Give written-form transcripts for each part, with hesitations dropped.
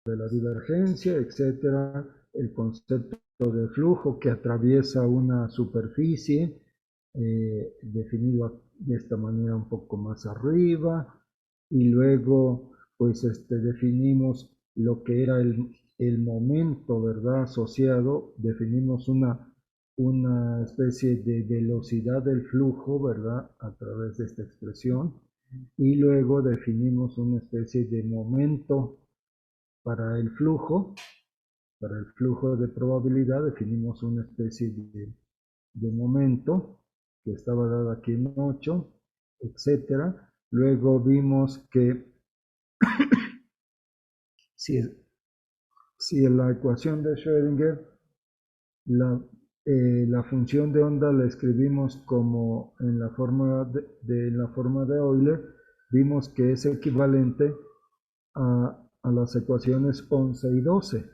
de la divergencia, etcétera, el concepto de flujo que atraviesa una superficie, definido de esta manera un poco más arriba, y luego pues definimos lo que era el momento, ¿verdad? Asociado, definimos una especie de velocidad del flujo, ¿verdad? A través de esta expresión, y luego definimos una especie de momento para el flujo. Para el flujo de probabilidad definimos una especie de momento que estaba dado aquí en 8, etcétera. Luego vimos que si, si en la ecuación de Schrödinger la, la función de onda la escribimos como en la forma la forma de Euler, vimos que es equivalente a las ecuaciones 11 y 12.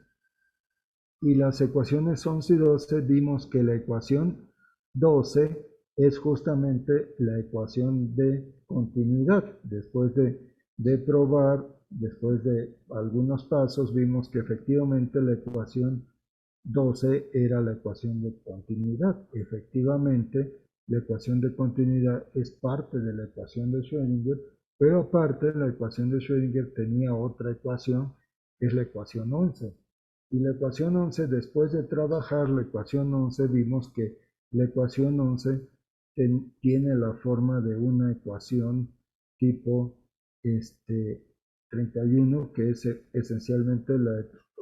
Y las ecuaciones 11 y 12 vimos que la ecuación 12 es justamente la ecuación de continuidad. Después de probar, después de algunos pasos, vimos que efectivamente la ecuación 12 era la ecuación de continuidad. Efectivamente, la ecuación de continuidad es parte de la ecuación de Schrödinger, pero aparte la ecuación de Schrödinger tenía otra ecuación, que es la ecuación 11. Y la ecuación 11, después de trabajar la ecuación 11, vimos que la ecuación 11 tiene la forma de una ecuación tipo 31, que es esencialmente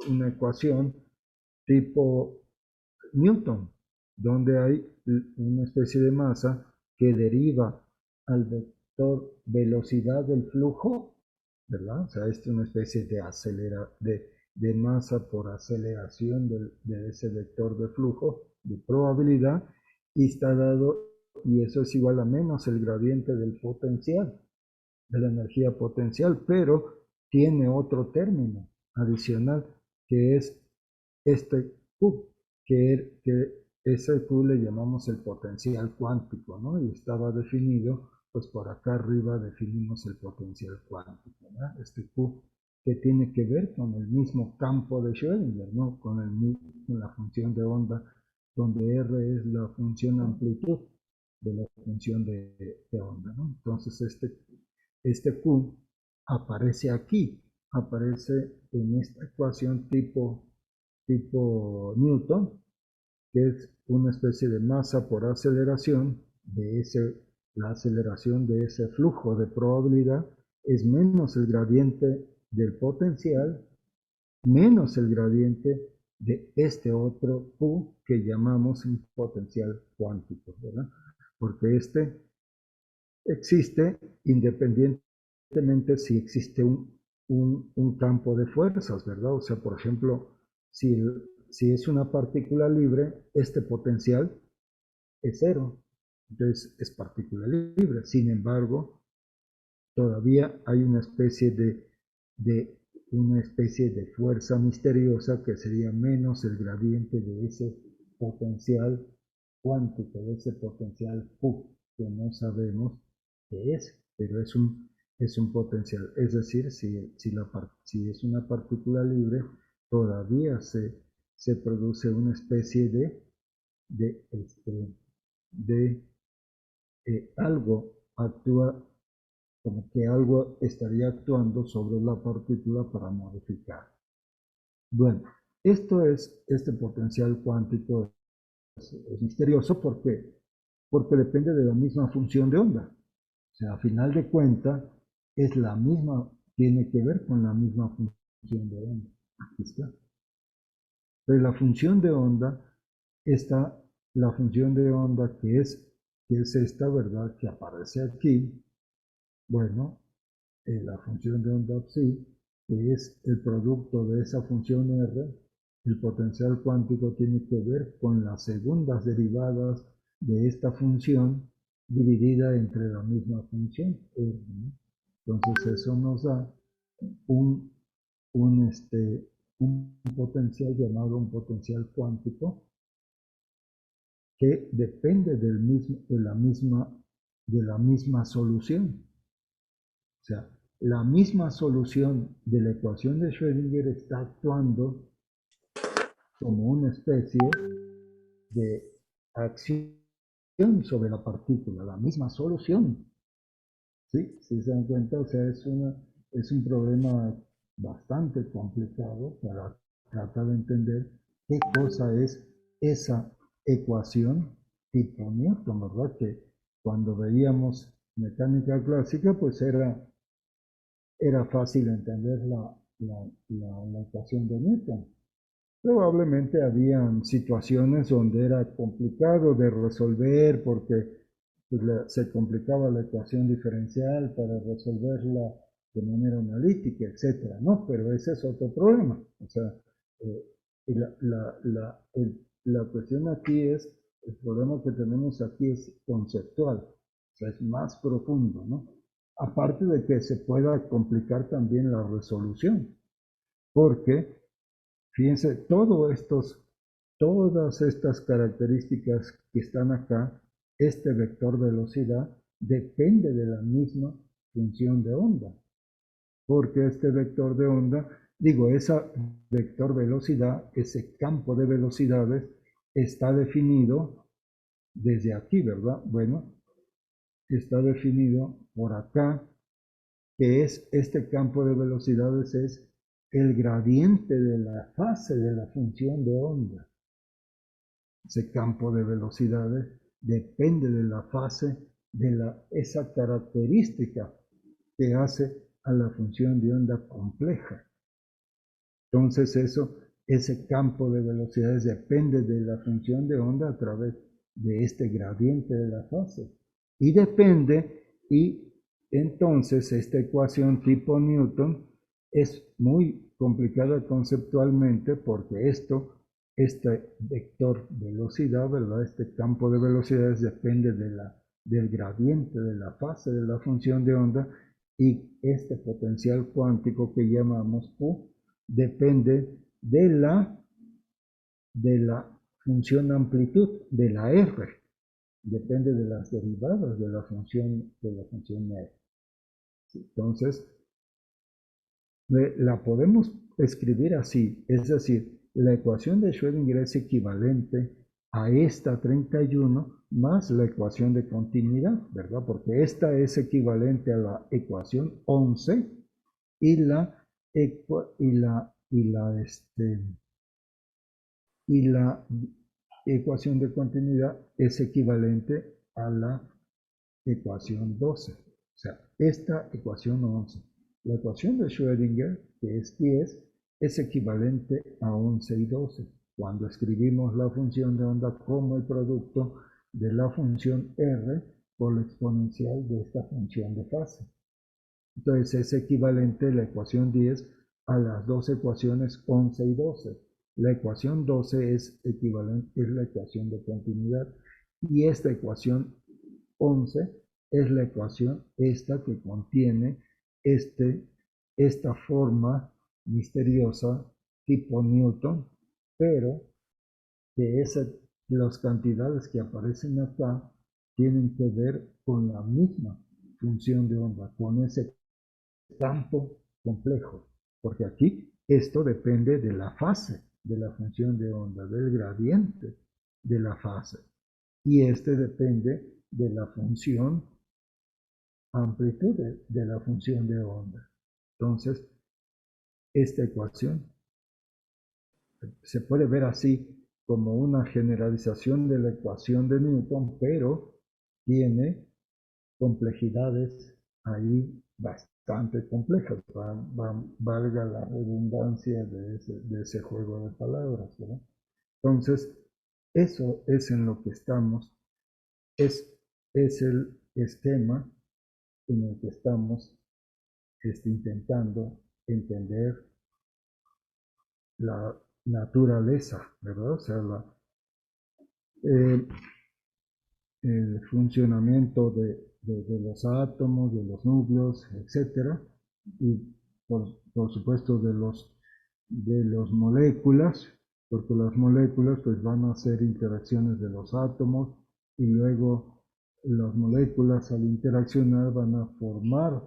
una ecuación tipo Newton, donde hay una especie de masa que deriva al vector velocidad del flujo, ¿verdad? O sea, es una especie de masa por aceleración de ese vector de flujo, de probabilidad, y está dado, y eso es igual a menos el gradiente del potencial, de la energía potencial, pero tiene otro término adicional, que es este Q, que ese Q le llamamos el potencial cuántico, ¿no? Y estaba definido, pues por acá arriba definimos el potencial cuántico, ¿verdad? Este Q que tiene que ver con el mismo campo de Schrödinger, ¿no? Con la función de onda, donde R es la función amplitud de la función de onda, ¿no? Entonces este Q aparece aquí, aparece en esta ecuación tipo Newton, que es una especie de masa por aceleración la aceleración de ese flujo de probabilidad es menos el gradiente del potencial, menos el gradiente de este otro Q que llamamos un potencial cuántico, ¿verdad? Porque existe independientemente si existe un campo de fuerzas, ¿verdad? O sea, por ejemplo, si es una partícula libre, este potencial es cero, entonces es partícula libre. Sin embargo, todavía hay de una especie de fuerza misteriosa que sería menos el gradiente de ese potencial cuántico, de ese potencial Q, que no sabemos qué es, pero es un potencial. Es decir, si es una partícula libre, todavía se produce una especie de, este, de algo actúa como que algo estaría actuando sobre la partícula para modificar. Bueno, este potencial cuántico es misterioso porque depende de la misma función de onda. O sea, a final de cuentas, es la misma, tiene que ver con la misma función de onda. Aquí está. Pero la función de onda está, la función de onda que es esta, ¿verdad? Que aparece aquí. Bueno, la función de onda psi, que es el producto de esa función R, el potencial cuántico tiene que ver con las segundas derivadas de esta función dividida entre la misma función R, ¿no? Entonces eso nos da un, un, este, un potencial llamado un potencial cuántico que depende de la misma solución. O sea, la misma solución de la ecuación de Schrödinger está actuando como una especie de acción sobre la partícula, la misma solución. ¿Sí? Si se dan cuenta, o sea, es un problema bastante complicado para tratar de entender qué cosa es esa ecuación tipo Newton, ¿verdad? Que cuando veíamos mecánica clásica, pues era fácil entender la ecuación de Newton. Probablemente habían situaciones donde era complicado de resolver porque pues, se complicaba la ecuación diferencial para resolverla de manera analítica, etcétera, ¿no? Pero ese es otro problema. O sea, eh, la cuestión aquí es, el problema que tenemos aquí es conceptual, o sea, es más profundo, ¿no? Aparte de que se pueda complicar también la resolución, porque fíjense, todas estas características que están acá, este vector velocidad, depende de la misma función de onda. Porque este vector de onda, digo, esa vector velocidad, ese campo de velocidades, está definido desde aquí, ¿verdad? Bueno, está definido por acá, que es este campo de velocidades, es el gradiente de la fase de la función de onda. Ese campo de velocidades depende de la fase de esa característica que hace a la función de onda compleja. Entonces ese campo de velocidades depende de la función de onda a través de este gradiente de la fase. Y entonces esta ecuación tipo Newton es muy complicada conceptualmente porque este vector velocidad, ¿verdad? Este campo de velocidades depende del gradiente de la fase de la función de onda y este potencial cuántico que llamamos Q depende de la función amplitud, de la R, depende de las derivadas de la función R. Entonces, la podemos escribir así, es decir, la ecuación de Schrödinger es equivalente a esta 31 más la ecuación de continuidad, ¿verdad? Porque esta es equivalente a la ecuación 11 y la ecuación de continuidad es equivalente a la ecuación 12. O sea, esta ecuación 11. La ecuación de Schrödinger, que es 10, es equivalente a 11 y 12. Cuando escribimos la función de onda como el producto de la función R por la exponencial de esta función de fase. Entonces es equivalente la ecuación 10 a las dos ecuaciones 11 y 12. La ecuación 12 es equivalente, es la ecuación de continuidad y esta ecuación 11 es la ecuación esta que contiene esta forma misteriosa tipo Newton, pero que las cantidades que aparecen acá tienen que ver con la misma función de onda, con ese campo complejo, porque aquí esto depende de la fase de la función de onda, del gradiente de la fase, y este depende de la función amplitud de la función de onda. Entonces, esta ecuación se puede ver así como una generalización de la ecuación de Newton, pero tiene complejidades ahí bastante complejas, valga la redundancia de ese juego de palabras, ¿verdad? Entonces, eso es en lo que estamos, es el esquema en el que estamos intentando entender la naturaleza, ¿verdad? O sea, eh, el funcionamiento de los átomos, de los núcleos, etcétera, y por supuesto de los moléculas, porque las moléculas pues van a hacer interacciones de los átomos y luego las moléculas al interaccionar van a formar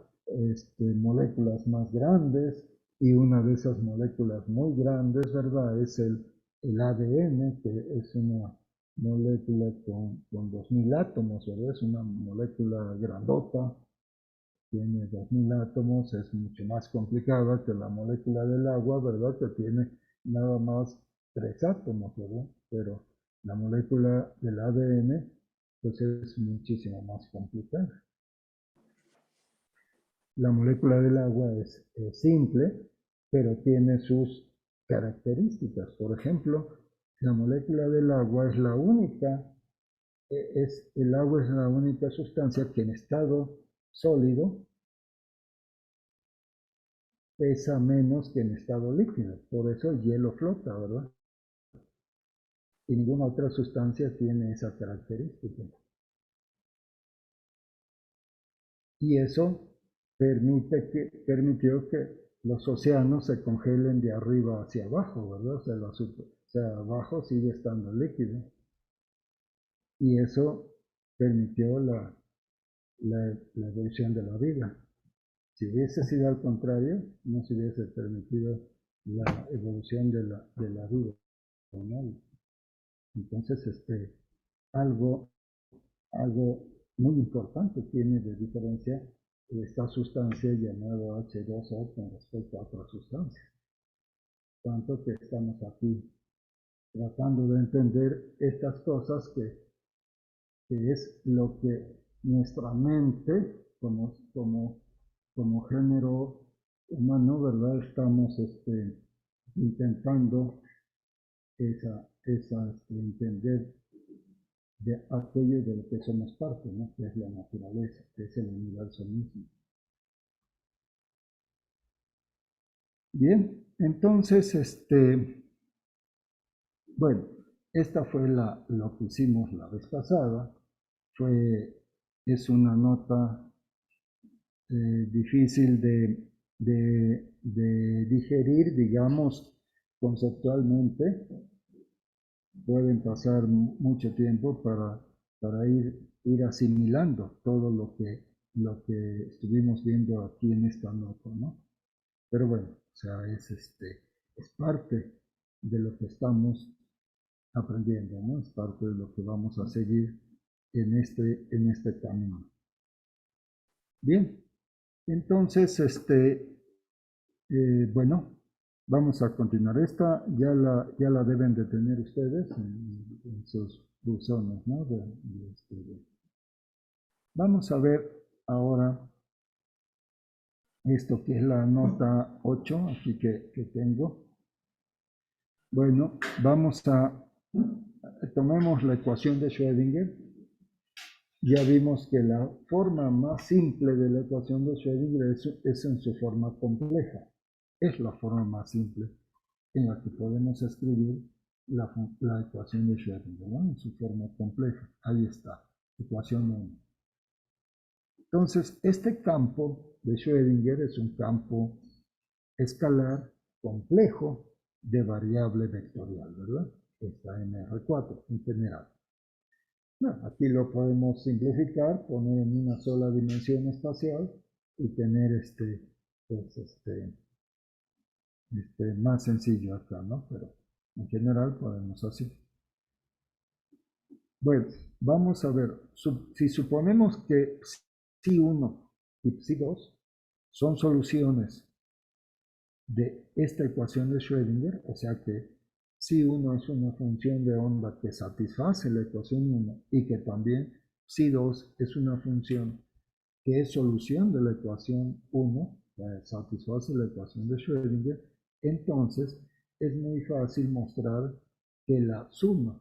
moléculas más grandes, y una de esas moléculas muy grandes, ¿verdad? Es el ADN, que es una molécula con 2000 átomos, ¿verdad? Es una molécula grandota, tiene 2000 átomos, es mucho más complicada que la molécula del agua, ¿verdad? Que tiene nada más 3 átomos, ¿verdad? Pero la molécula del ADN, pues es muchísimo más complicada. La molécula del agua es simple, pero tiene sus características. Por ejemplo, la molécula del agua es la única, el agua es la única sustancia que en estado sólido pesa menos que en estado líquido. Por eso el hielo flota, ¿verdad? Y ninguna otra sustancia tiene esa característica. Y eso permitió que los océanos se congelen de arriba hacia abajo, ¿verdad? O sea, abajo sigue estando líquido. Y eso permitió la evolución de la vida. Si hubiese sido al contrario, no se hubiese permitido la evolución de la vida, ¿no? Entonces, algo, algo muy importante tiene de diferencia esta sustancia llamada H2O con respecto a otras sustancias. Tanto que estamos aquí tratando de entender estas cosas que es lo que nuestra mente, como género humano, ¿verdad? Estamos intentando entender de aquello de lo que somos parte, ¿no? Que es la naturaleza, que es el universo mismo. Bien, entonces, bueno, esta fue lo que hicimos la vez pasada. Es una nota difícil de digerir, digamos, conceptualmente. Pueden pasar mucho tiempo para ir asimilando todo lo que estuvimos viendo aquí en esta nota, ¿no? Pero bueno, o sea, es parte de lo que estamos aprendiendo, ¿no? Es parte de lo que vamos a seguir en este camino. Bien, entonces, bueno, vamos a continuar. Esta ya la deben de tener ustedes en sus buzones, ¿no? Vamos a ver ahora esto que es la nota 8, aquí que tengo. Bueno, tomemos la ecuación de Schrödinger. Ya vimos que la forma más simple de la ecuación de Schrödinger es en su forma compleja. Es la forma más simple en la que podemos escribir la ecuación de Schrödinger, ¿no? En su forma compleja. Ahí está, ecuación 1. Entonces, este campo de Schrödinger es un campo escalar complejo de variable vectorial, ¿verdad? Está en R4 en general. Bueno, aquí lo podemos simplificar, poner en una sola dimensión espacial y tener pues más sencillo acá, ¿no? Pero en general podemos así. Bueno, vamos a ver, si suponemos que psi1 y psi2 son soluciones de esta ecuación de Schrödinger, o sea que psi1 es una función de onda que satisface la ecuación 1 y que también psi2 es una función que es solución de la ecuación 1, que satisface la ecuación de Schrödinger, entonces es muy fácil mostrar que la suma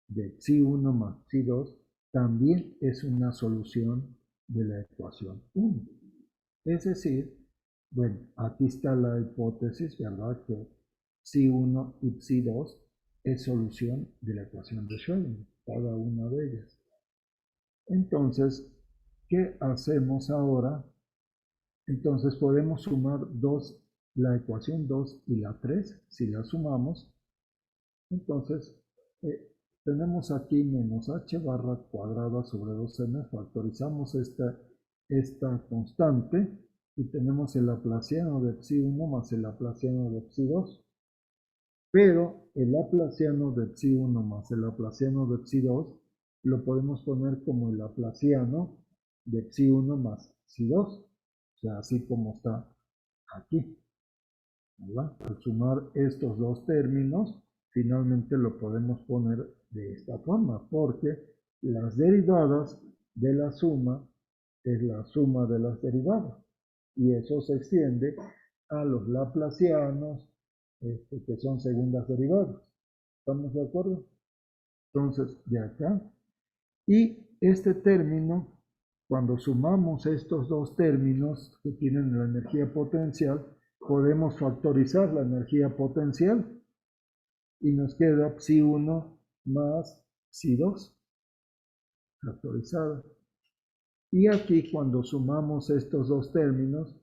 de psi1 más psi2 también es una solución de la ecuación 1. Es decir, bueno, aquí está la hipótesis, ¿verdad? Que psi1 y psi2 es solución de la ecuación de Schrödinger, cada una de ellas. Entonces, ¿qué hacemos ahora? Entonces podemos sumar la ecuación 2 y la 3, si la sumamos. Entonces, eh, tenemos aquí menos h barra cuadrada sobre 2m, factorizamos esta constante y tenemos el laplaciano de psi1 más el laplaciano de psi2. Pero el laplaciano de psi1 más el laplaciano de psi2 lo podemos poner como el laplaciano de psi1 más psi2. O sea, así como está aquí, ¿verdad? Al sumar estos dos términos, finalmente lo podemos poner de esta forma, porque las derivadas de la suma es la suma de las derivadas. Y eso se extiende a los laplacianos, que son segundas derivadas. ¿Estamos de acuerdo? Entonces, de acá. Y este término, cuando sumamos estos dos términos que tienen la energía potencial, podemos factorizar la energía potencial y nos queda psi1 más psi2 factorizada. Y aquí cuando sumamos estos dos términos,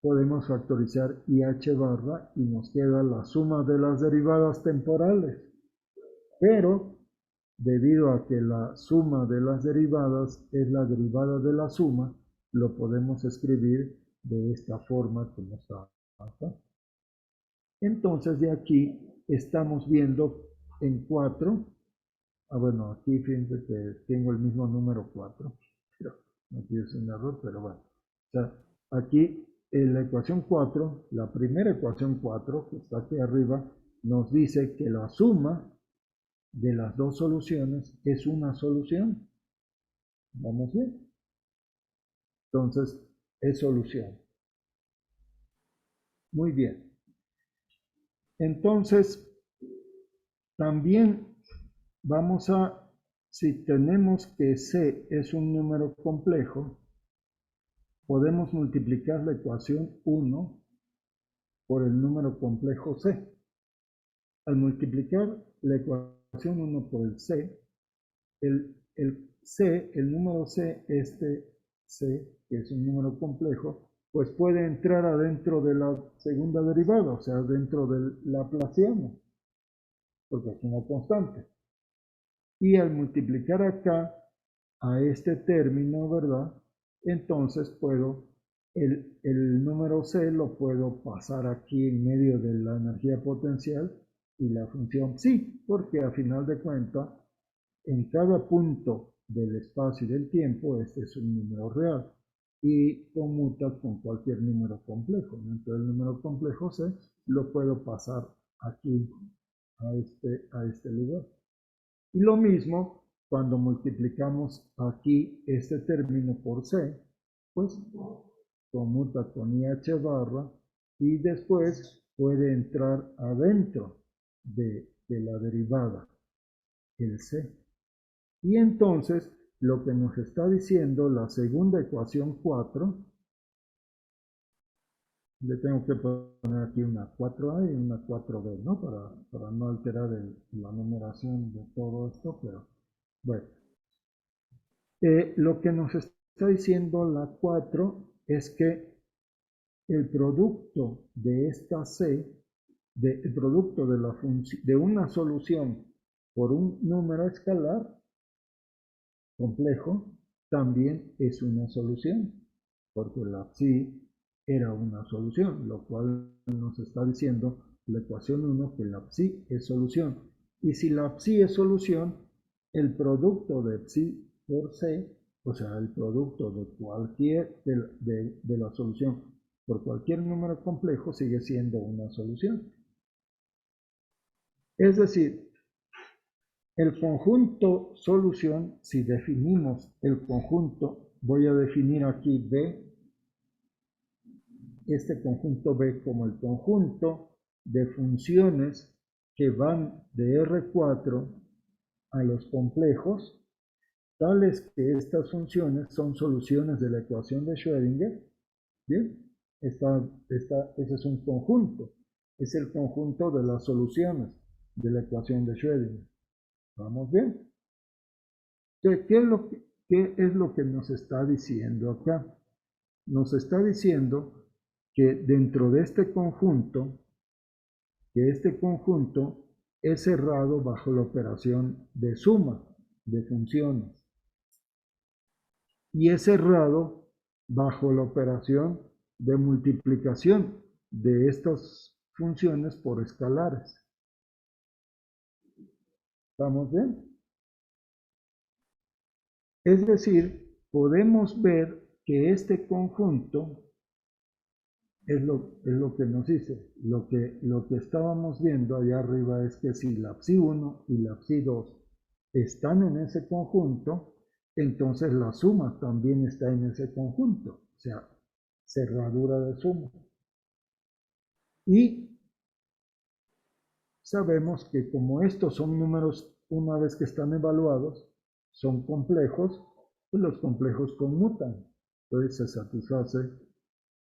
podemos factorizar IH barra y nos queda la suma de las derivadas temporales. Pero debido a que la suma de las derivadas es la derivada de la suma, lo podemos escribir de esta forma como está acá. Entonces de aquí estamos viendo en 4. Bueno, aquí fíjense que tengo el mismo número 4. Pero aquí es un error, pero bueno. O sea, aquí en la ecuación 4, la primera ecuación 4, que está aquí arriba, nos dice que la suma de las dos soluciones es una solución. ¿Vamos bien? Entonces, es solución. Muy bien. Entonces, también vamos a, si tenemos que C es un número complejo, podemos multiplicar la ecuación 1 por el número complejo C. Al multiplicar la ecuación 1 por el C, el número C, este C, que es un número complejo, pues puede entrar adentro de la segunda derivada, o sea, dentro del laplaciano, porque es una constante. Y al multiplicar acá a este término, ¿verdad? Entonces puedo, el número C lo puedo pasar aquí en medio de la energía potencial y la función psi, porque a final de cuentas, en cada punto del espacio y del tiempo, este es un número real y conmuta con cualquier número complejo. Entonces el número complejo C lo puedo pasar aquí a este lugar. Y lo mismo cuando multiplicamos aquí este término por C, pues conmuta con IH barra y después puede entrar adentro de la derivada, el C. Y entonces lo que nos está diciendo la segunda ecuación 4, le tengo que poner aquí una 4A y una 4B, ¿no? Para no alterar la numeración de todo esto, pero bueno. Lo que nos está diciendo la 4 es que el producto de esta C, el producto de una solución por un número escalar complejo, también es una solución, porque la psi era una solución, lo cual nos está diciendo la ecuación 1 que la psi es solución. Y si la psi es solución, el producto de psi por c, o sea, el producto de cualquier de la solución por cualquier número complejo sigue siendo una solución. Es decir, el conjunto solución, si definimos el conjunto, voy a definir aquí B, este conjunto B como el conjunto de funciones que van de R4 a los complejos, tales que estas funciones son soluciones de la ecuación de Schrödinger. Bien, ese es un conjunto, es el conjunto de las soluciones de la ecuación de Schrödinger. ¿Vamos bien? Entonces, ¿qué es lo que nos está diciendo acá? Nos está diciendo que dentro de este conjunto, que este conjunto es cerrado bajo la operación de suma de funciones. Y es cerrado bajo la operación de multiplicación de estas funciones por escalares. ¿Estamos bien? Es decir, podemos ver que este conjunto es lo que nos dice. Lo que estábamos viendo allá arriba es que si la psi1 y la psi2 están en ese conjunto, entonces la suma también está en ese conjunto. O sea, cerradura de suma. Y sabemos que como estos son números, una vez que están evaluados, son complejos, pues los complejos conmutan. Entonces se satisface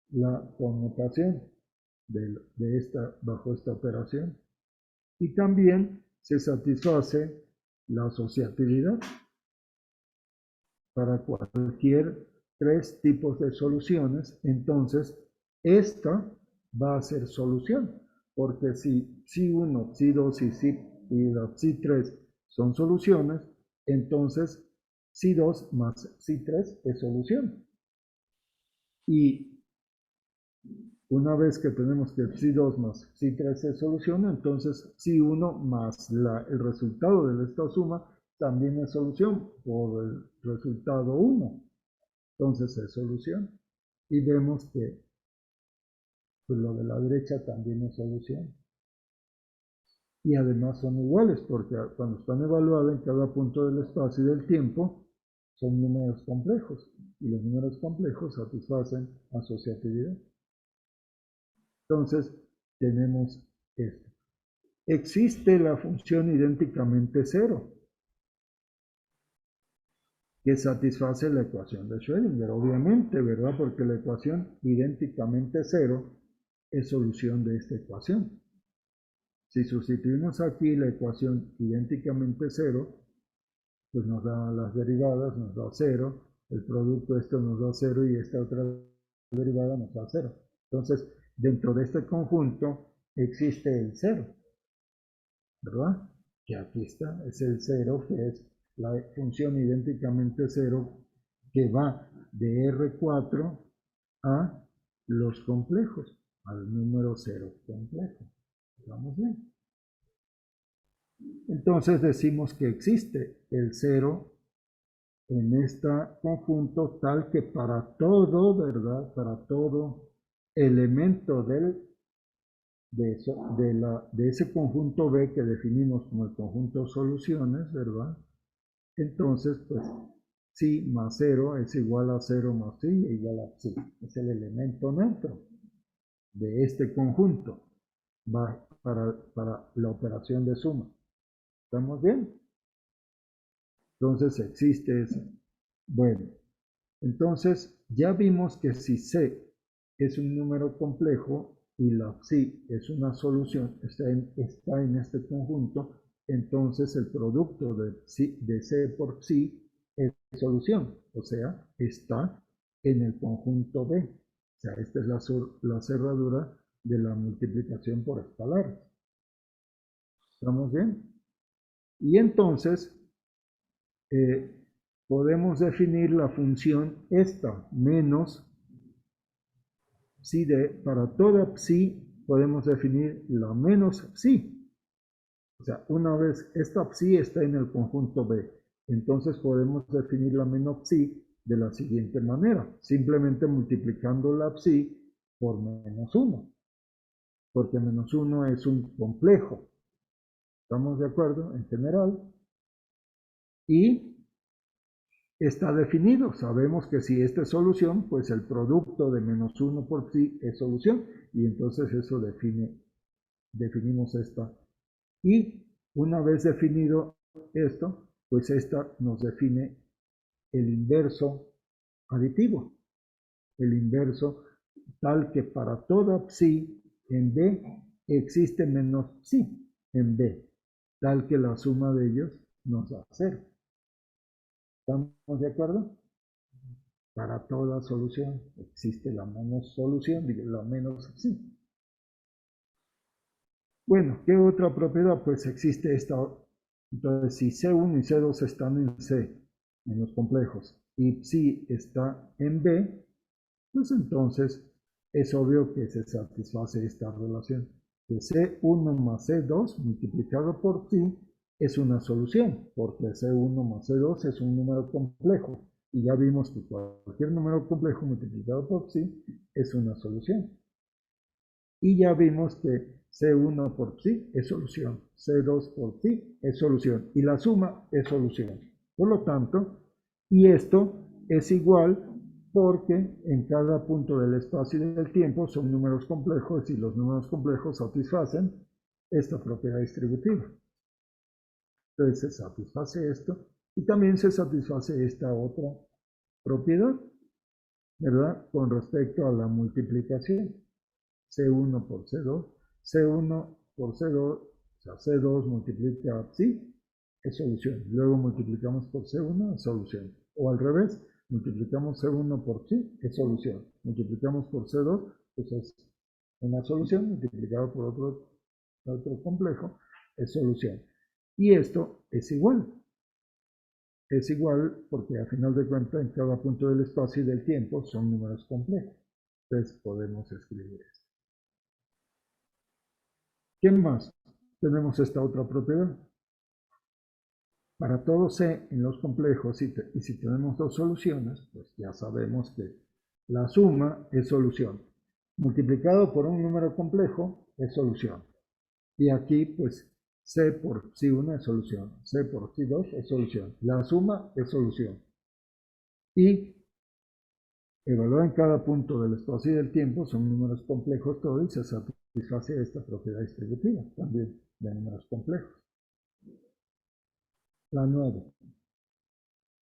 la conmutación bajo esta operación. Y también se satisface la asociatividad para cualquier tres tipos de soluciones. Entonces, esta va a ser solución, porque si psi1, psi2 y la psi3 son soluciones, entonces psi2 más psi3 es solución. Y una vez que tenemos que psi2 más psi3 se soluciona, entonces psi1 más el resultado de esta suma también es solución por el resultado 1. Entonces es solución. Y vemos que pues, lo de la derecha también es solución. Y además son iguales porque cuando están evaluados en cada punto del espacio y del tiempo son números complejos. Y los números complejos satisfacen asociatividad. Entonces, tenemos esto. Existe la función idénticamente cero, que satisface la ecuación de Schrödinger, obviamente, ¿verdad? Porque la ecuación idénticamente cero es solución de esta ecuación. Si sustituimos aquí la ecuación idénticamente cero, pues nos da las derivadas, nos da cero, el producto esto nos da cero y esta otra derivada nos da cero. Entonces, dentro de este conjunto existe el cero, ¿verdad? Que aquí está, es el cero, que es la función idénticamente cero que va de R4 a los complejos, al número cero complejo. ¿Vamos bien? Entonces decimos que existe el cero en este conjunto tal que para todo, ¿verdad? Para todo elemento de ese conjunto B que definimos como el conjunto soluciones, ¿verdad? Entonces, pues, psi más 0 es igual a 0 más psi igual a psi. Es el elemento neutro de este conjunto. Va para la operación de suma. ¿Estamos bien? Entonces existe ese. Bueno, entonces ya vimos que si C es un número complejo y la psi es una solución, está en este conjunto, entonces el producto de C por psi es solución, o sea, está en el conjunto B. O sea, esta es la cerradura de la multiplicación por escalares. ¿Estamos bien? Y entonces podemos definir la función esta menos psi para toda psi podemos definir la menos psi. O sea, una vez esta psi está en el conjunto B, entonces podemos definir la menos psi de la siguiente manera, simplemente multiplicando la psi por menos 1, porque menos 1 es un complejo. ¿Estamos de acuerdo? En general. Y está definido. Sabemos que si esta es solución, pues el producto de menos 1 por psi es solución. Y entonces eso definimos esta. Y una vez definido esto, pues esta nos define el inverso aditivo. El inverso tal que para toda psi en B existe menos psi en B. Tal que la suma de ellos nos da 0. ¿Estamos de acuerdo? Para toda solución existe la menos solución, la menos psi. Bueno, ¿qué otra propiedad? Pues existe esta. Entonces, si C1 y C2 están en C, en los complejos, y psi está en B, pues entonces es obvio que se satisface esta relación. Que C1 más C2 multiplicado por psi es una solución, porque C1 más C2 es un número complejo. Y ya vimos que cualquier número complejo multiplicado por psi es una solución. Y ya vimos que C1 por psi es solución, C2 por psi es solución, y la suma es solución. Por lo tanto, y esto es igual porque en cada punto del espacio y del tiempo son números complejos y los números complejos satisfacen esta propiedad distributiva. Entonces se satisface esto y también se satisface esta otra propiedad, ¿verdad? Con respecto a la multiplicación. C1 por C2, C1 por C2, o sea, C2 multiplica psi, es solución. Luego multiplicamos por C1, es solución. O al revés, multiplicamos C1 por psi, es solución. Multiplicamos por C2, pues es una solución, multiplicado por otro complejo, es solución. Y esto es igual. Es igual porque a final de cuentas en cada punto del espacio y del tiempo son números complejos. Entonces podemos escribir esto. ¿Qué más? Tenemos esta otra propiedad. Para todo C en los complejos, y si tenemos dos soluciones, pues ya sabemos que la suma es solución. Multiplicado por un número complejo es solución. Y aquí, pues, C por psi1 es solución. C por psi2 es solución. La suma es solución. Y evaluar en cada punto del espacio y del tiempo son números complejos todo y se satisface esta propiedad distributiva también de números complejos. La 9.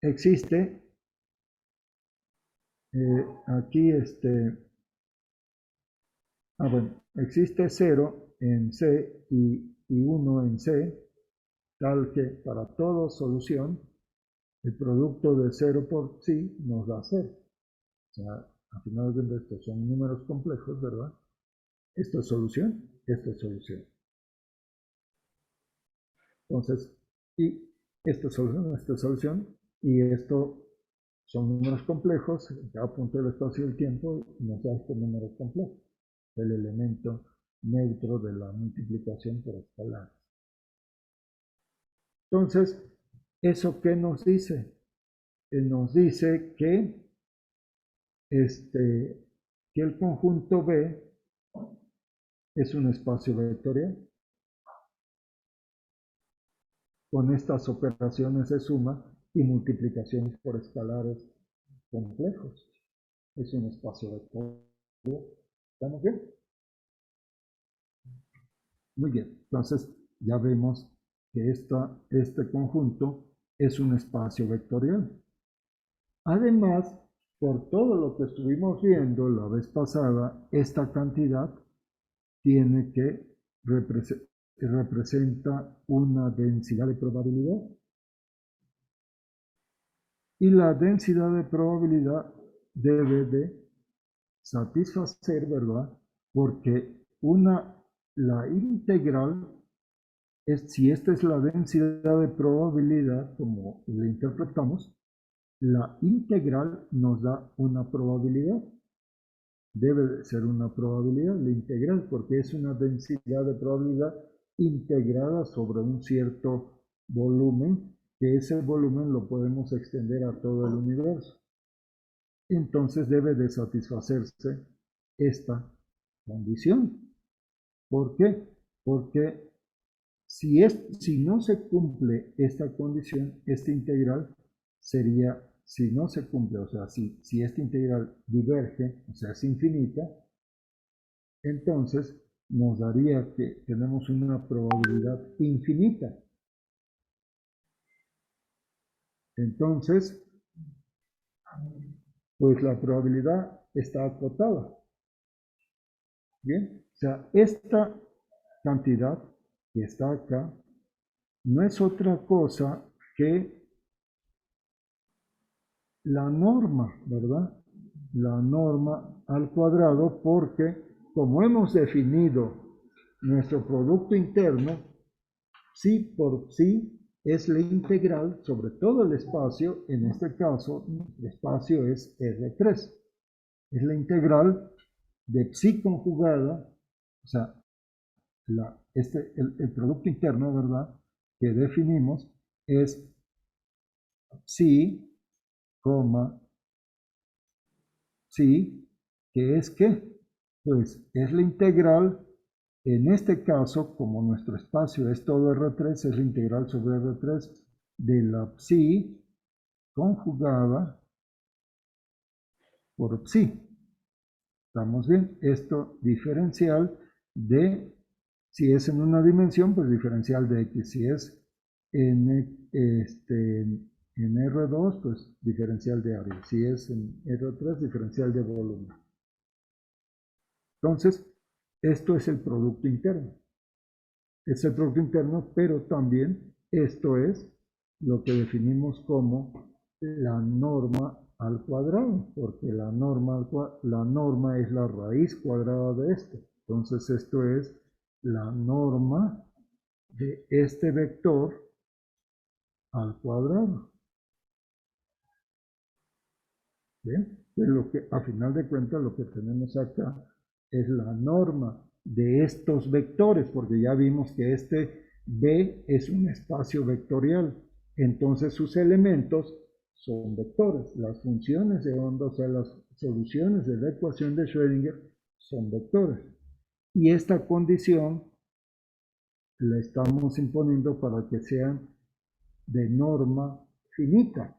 Existe aquí bueno, existe 0 en C y 1 en C, tal que para toda solución el producto de 0 por psi nos da 0. O sea, al final de estos son números complejos, ¿verdad? Esto es solución, esto es solución. Entonces, y esta es solución, y esto son números complejos, en cada punto del espacio y del tiempo nos da este número complejo, el elemento neutro de la multiplicación por escalares. Entonces, ¿eso qué nos dice? Nos dice que el conjunto B es un espacio vectorial. Con estas operaciones de suma y multiplicaciones por escalares complejos. Es un espacio vectorial. ¿Estamos bien? Muy bien. Entonces, ya vemos que este conjunto es un espacio vectorial. Además, por todo lo que estuvimos viendo la vez pasada, esta cantidad tiene que representa una densidad de probabilidad. Y la densidad de probabilidad debe de satisfacer, ¿verdad? Porque la integral, si esta es la densidad de probabilidad, como la interpretamos, la integral nos da una probabilidad. Debe de ser una probabilidad, la integral, porque es una densidad de probabilidad integrada sobre un cierto volumen, que ese volumen lo podemos extender a todo el universo. Entonces debe de satisfacerse esta condición. ¿Por qué? Porque si no se cumple esta condición, esta integral sería, si no se cumple, o sea, si esta integral diverge, o sea, es infinita, entonces nos daría que tenemos una probabilidad infinita. Entonces, pues la probabilidad está acotada. Bien, o sea, esta cantidad que está acá no es otra cosa que la norma, ¿verdad? La norma al cuadrado, porque como hemos definido nuestro producto interno, psi por psi es la integral sobre todo el espacio, en este caso el espacio es R3. Es la integral de psi conjugada, o sea, el producto interno, ¿verdad? Que definimos es psi, psi, que es qué? Pues es la integral, en este caso, como nuestro espacio es todo R3, es la integral sobre R3 de la psi conjugada por psi. ¿Estamos bien? Esto diferencial de, si es en una dimensión, pues diferencial de x. Si es en R2, pues diferencial de área. Si es en R3, diferencial de volumen. Entonces, esto es el producto interno. Es el producto interno, pero también esto es lo que definimos como la norma al cuadrado, porque la norma es la raíz cuadrada de esto. Entonces esto es la norma de este vector al cuadrado. ¿Bien? Lo que, a final de cuentas, lo que tenemos acá es la norma de estos vectores, porque ya vimos que este B es un espacio vectorial. Entonces sus elementos son vectores. Las funciones de onda, o sea, las soluciones de la ecuación de Schrödinger son vectores. Y esta condición la estamos imponiendo para que sean de norma finita.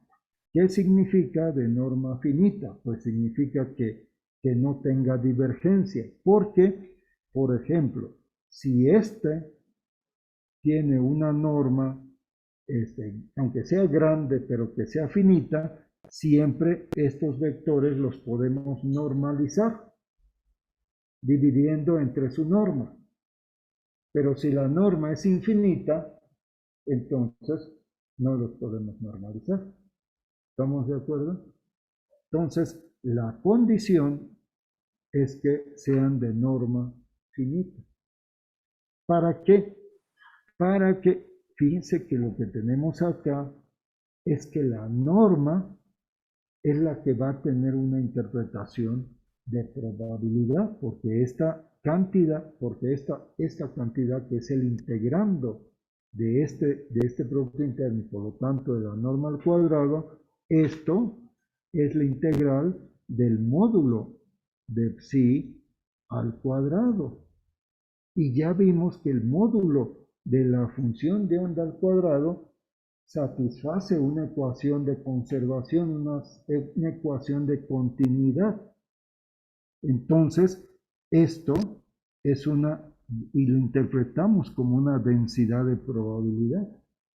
¿Qué significa de norma finita? Pues significa que no tenga divergencia. Porque, por ejemplo, si este tiene una norma, aunque sea grande, pero que sea finita, siempre estos vectores los podemos normalizar, dividiendo entre su norma. Pero si la norma es infinita, entonces no los podemos normalizar. ¿Estamos de acuerdo? Entonces, la condición es que sean de norma finita. ¿Para qué? Para que, fíjense que lo que tenemos acá es que la norma es la que va a tener una interpretación de probabilidad, porque esta cantidad, esta cantidad que es el integrando de este producto interno, por lo tanto de la norma al cuadrado, esto es la integral del módulo de psi al cuadrado. Y ya vimos que el módulo de la función de onda al cuadrado satisface una ecuación de conservación, una ecuación de continuidad. Entonces, esto es y lo interpretamos como una densidad de probabilidad,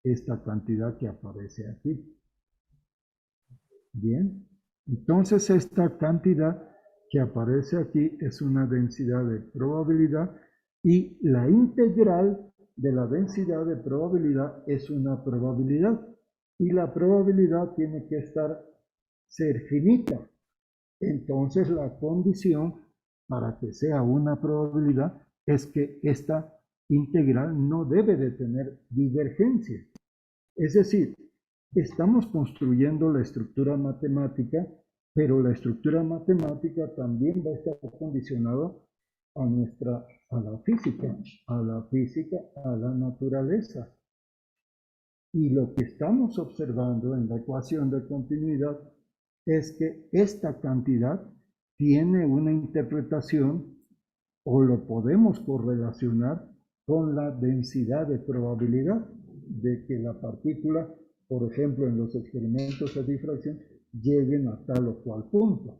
esta cantidad que aparece aquí. Bien, entonces esta cantidad que aparece aquí es una densidad de probabilidad y la integral de la densidad de probabilidad es una probabilidad y la probabilidad tiene que ser finita. Entonces la condición para que sea una probabilidad es que esta integral no debe de tener divergencia. Es decir, estamos construyendo la estructura matemática, pero la estructura matemática también va a estar condicionada a la física, a la naturaleza. Y lo que estamos observando en la ecuación de continuidad es que esta cantidad tiene una interpretación o lo podemos correlacionar con la densidad de probabilidad de que la partícula, por ejemplo, en los experimentos de difracción, lleguen a tal o cual punto.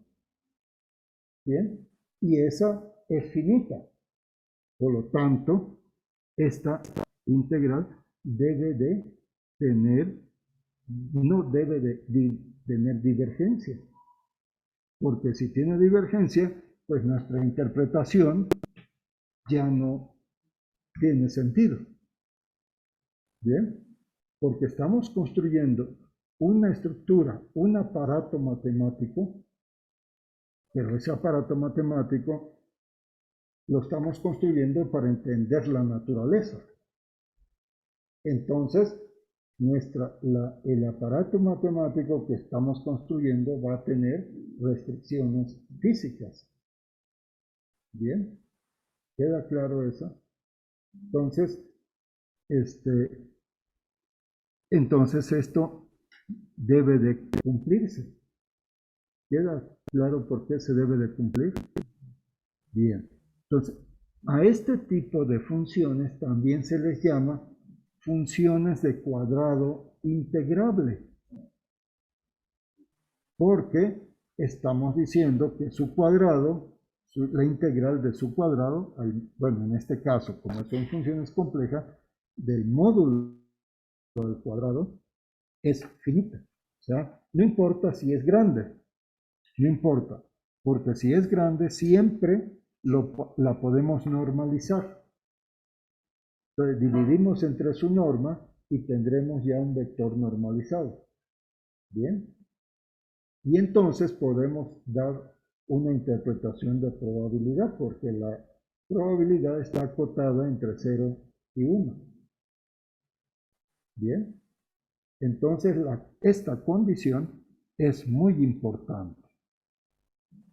¿Bien? Y esa es finita. Por lo tanto, esta integral debe de tener, no debe de tener divergencia. Porque si tiene divergencia, pues nuestra interpretación ya no tiene sentido. Bien, porque estamos construyendo una estructura, un aparato matemático, pero ese aparato matemático lo estamos construyendo para entender la naturaleza. Entonces, el aparato matemático que estamos construyendo va a tener restricciones físicas. ¿Bien? ¿Queda claro eso? Entonces, este, entonces esto debe de cumplirse. ¿Queda claro por qué se debe de cumplir? Bien. Entonces, a este tipo de funciones también se les llama funciones de cuadrado integrable, porque estamos diciendo que su cuadrado, la integral de su cuadrado, bueno, en este caso, como son funciones complejas, del módulo del cuadrado es finita. O sea, no importa si es grande, no importa, porque si es grande siempre la podemos normalizar. Entonces dividimos entre su norma y tendremos ya un vector normalizado. Bien. Y entonces podemos dar una interpretación de probabilidad, porque la probabilidad está acotada entre 0 y 1. Bien. Entonces esta condición es muy importante,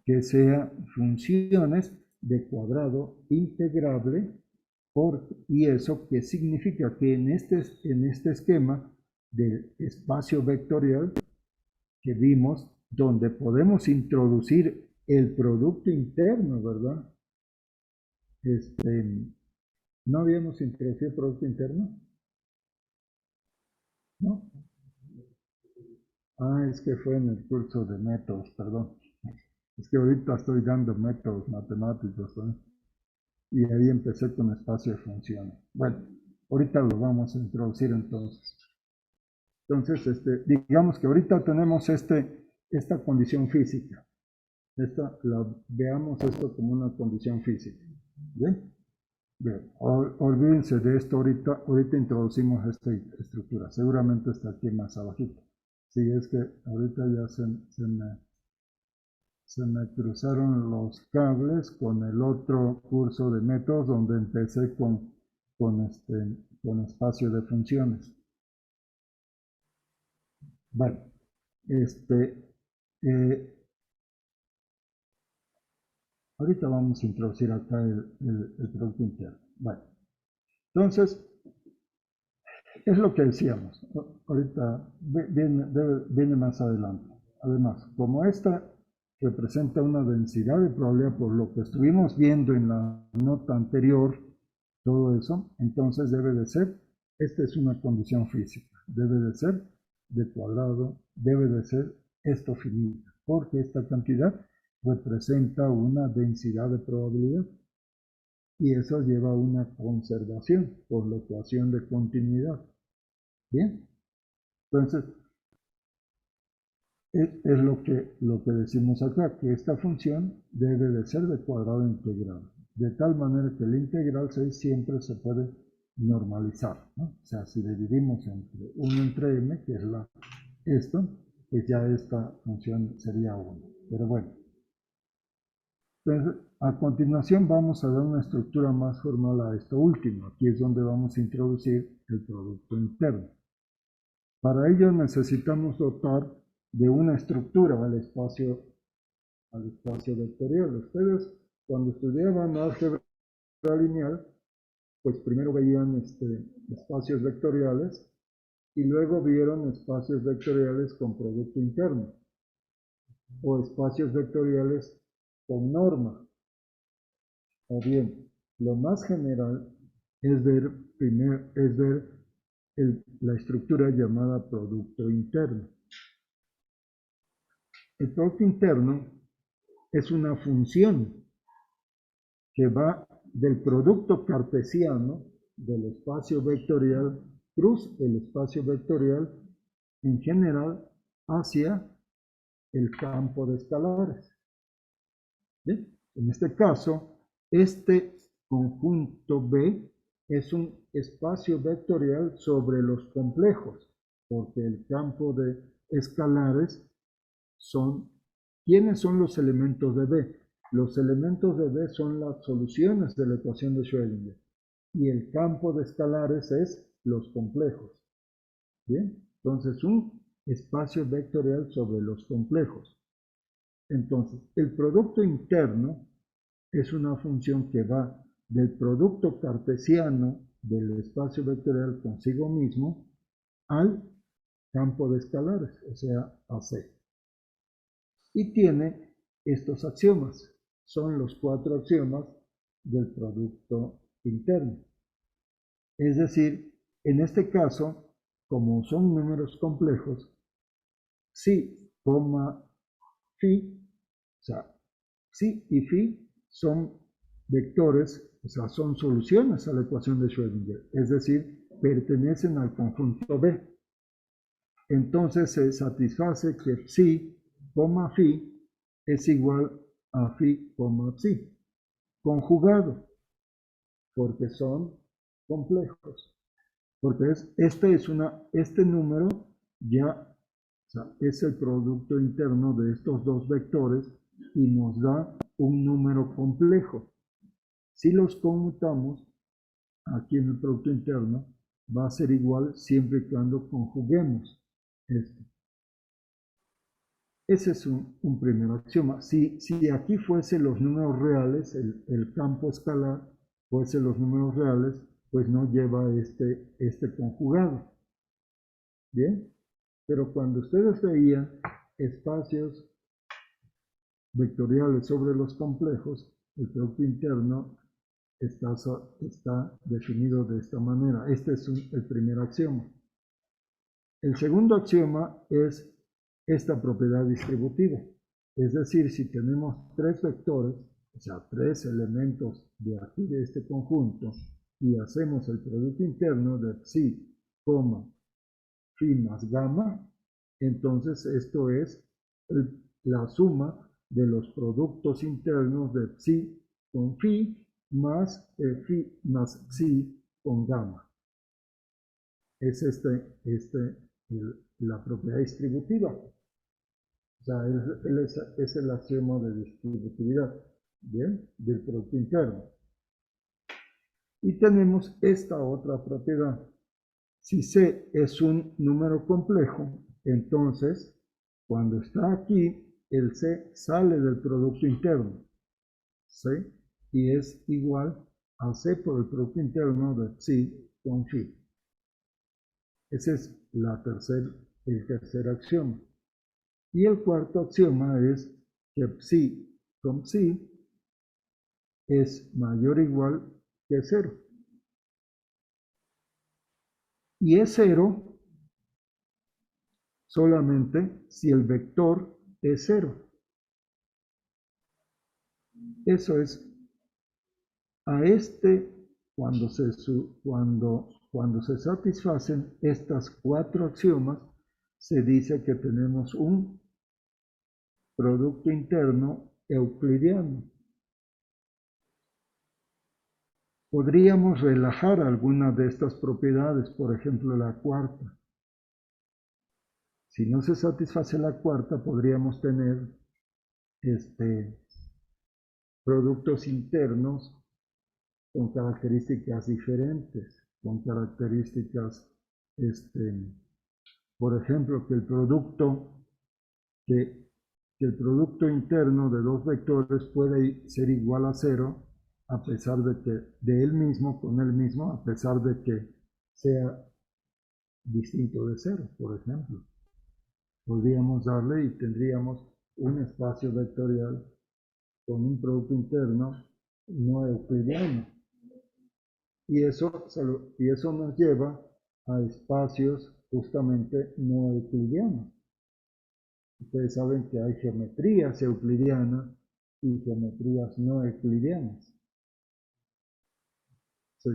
que sea funciones de cuadrado integrable, y eso que significa que en este esquema del espacio vectorial que vimos, donde podemos introducir el producto interno, ¿verdad? ¿No habíamos introducido el producto interno? ¿No? Ah, es que fue en el curso de métodos, perdón. Es que ahorita estoy dando métodos matemáticos, ¿no? Y ahí empecé con espacio de funciones. Bueno, ahorita lo vamos a introducir entonces. Entonces, digamos que ahorita tenemos esta condición física. Veamos esto como una condición física. ¿Bien? Bien, olvídense de esto ahorita introducimos esta estructura, seguramente está aquí más abajito. Sí, es que ahorita ya se me cruzaron los cables con el otro curso de métodos donde empecé con espacio de funciones. Bueno, eh, ahorita vamos a introducir acá el producto interno. Bueno, entonces, es lo que decíamos, ahorita viene más adelante. Además, como esta representa una densidad de probabilidad por lo que estuvimos viendo en la nota anterior, todo eso, entonces debe de ser, esta es una condición física, debe de ser de cuadrado, debe de ser esto finito, porque esta cantidad representa una densidad de probabilidad y eso lleva a una conservación por la ecuación de continuidad. Bien, entonces es lo que decimos acá, que esta función debe de ser de cuadrado integral, de tal manera que el integral 6 siempre se puede normalizar, ¿no? O sea, si dividimos entre 1 entre m, que es esto, pues ya esta función sería 1. Pero bueno, entonces a continuación vamos a dar una estructura más formal a esto último. Aquí es donde vamos a introducir el producto interno. Para ello necesitamos dotar de una estructura al espacio vectorial. Ustedes cuando estudiaban álgebra lineal, pues primero veían espacios vectoriales y luego vieron espacios vectoriales con producto interno o espacios vectoriales con norma. O bien, lo más general es ver, la estructura llamada producto interno. El producto interno es una función que va del producto cartesiano del espacio vectorial cruz el espacio vectorial en general hacia el campo de escalares. ¿Bien? En este caso, este conjunto B es un espacio vectorial sobre los complejos, porque el campo de escalares son, ¿quiénes son los elementos de B? Los elementos de B son las soluciones de la ecuación de Schrödinger y el campo de escalares es los complejos. Bien, entonces un espacio vectorial sobre los complejos. Entonces, el producto interno es una función que va del producto cartesiano del espacio vectorial consigo mismo al campo de escalares, o sea, a C. Y tiene estos axiomas. Son los 4 axiomas del producto interno. Es decir, en este caso, como son números complejos, psi, phi, o sea, psi y phi son vectores, o sea, son soluciones a la ecuación de Schrödinger, es decir, pertenecen al conjunto B. Entonces se satisface que psi, phi es igual a phi, psi, conjugado, porque son complejos. Porque este número ya, o sea, es el producto interno de estos dos vectores y nos da un número complejo. Si los conmutamos aquí en el producto interno, va a ser igual siempre y cuando conjuguemos esto. Ese es un primer axioma. Si aquí fuese los números reales, el campo escalar fuese los números reales, pues no lleva este conjugado. Bien, pero cuando ustedes veían espacios vectoriales sobre los complejos, el producto interno está definido de esta manera. Este es el primer axioma. El segundo axioma es esta propiedad distributiva. Es decir, si tenemos 3 vectores, o sea, 3 elementos de aquí de este conjunto, y hacemos el producto interno de psi, phi más gamma, entonces esto es la suma de los productos internos de psi con phi más phi más psi con gamma. Es la propiedad distributiva. O sea, es el axioma de distributividad, ¿bien? Del producto interno. Y tenemos esta otra propiedad. Si C es un número complejo, entonces, cuando está aquí, el C sale del producto interno, ¿sí? Y es igual a C por el producto interno de psi con phi. Ese es el tercer axioma. Y el cuarto axioma es que psi con psi es mayor o igual que 0. Y es 0 solamente si el vector es 0. Eso es, a cuando se satisfacen estas 4 axiomas, se dice que tenemos un producto interno euclidiano. Podríamos relajar algunas de estas propiedades, por ejemplo la cuarta. Si no se satisface la cuarta, podríamos tener productos internos con características diferentes, con características, por ejemplo, que el producto interno de dos vectores puede ser igual a 0 a pesar de que de él mismo con él mismo, a pesar de que sea distinto de 0, por ejemplo. Podríamos darle y tendríamos un espacio vectorial con un producto interno no euclidiano. Y eso nos lleva a espacios justamente no euclidianos. Ustedes saben que hay geometrías euclidianas y geometrías no euclidianas. Sí.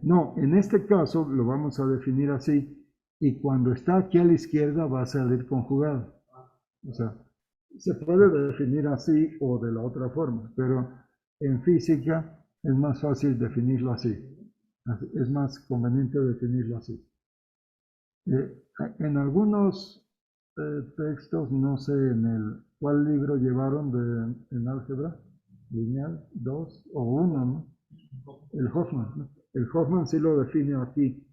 No, en este caso lo vamos a definir así y cuando está aquí a la izquierda va a salir conjugado. O sea, se puede definir así o de la otra forma, pero en física es más fácil definirlo así. Es más conveniente definirlo así. En algunos textos, no sé cuál libro llevaron en álgebra. lineal, 2 o 1, ¿no? El Hoffman, ¿no? El Hoffman sí lo define aquí,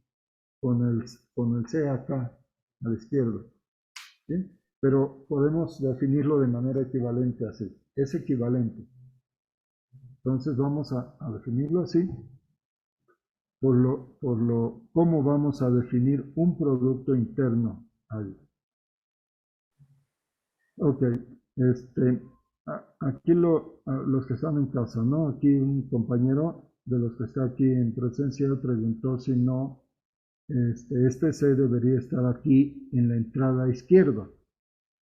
con el C acá, a la izquierda, ¿sí? Pero podemos definirlo de manera equivalente así, es equivalente. Entonces vamos a definirlo así, cómo vamos a definir un producto interno ahí. Ok, aquí los que están en casa, ¿no? Aquí un compañero de los que está aquí en presencia preguntó si no, este C debería estar aquí en la entrada izquierda.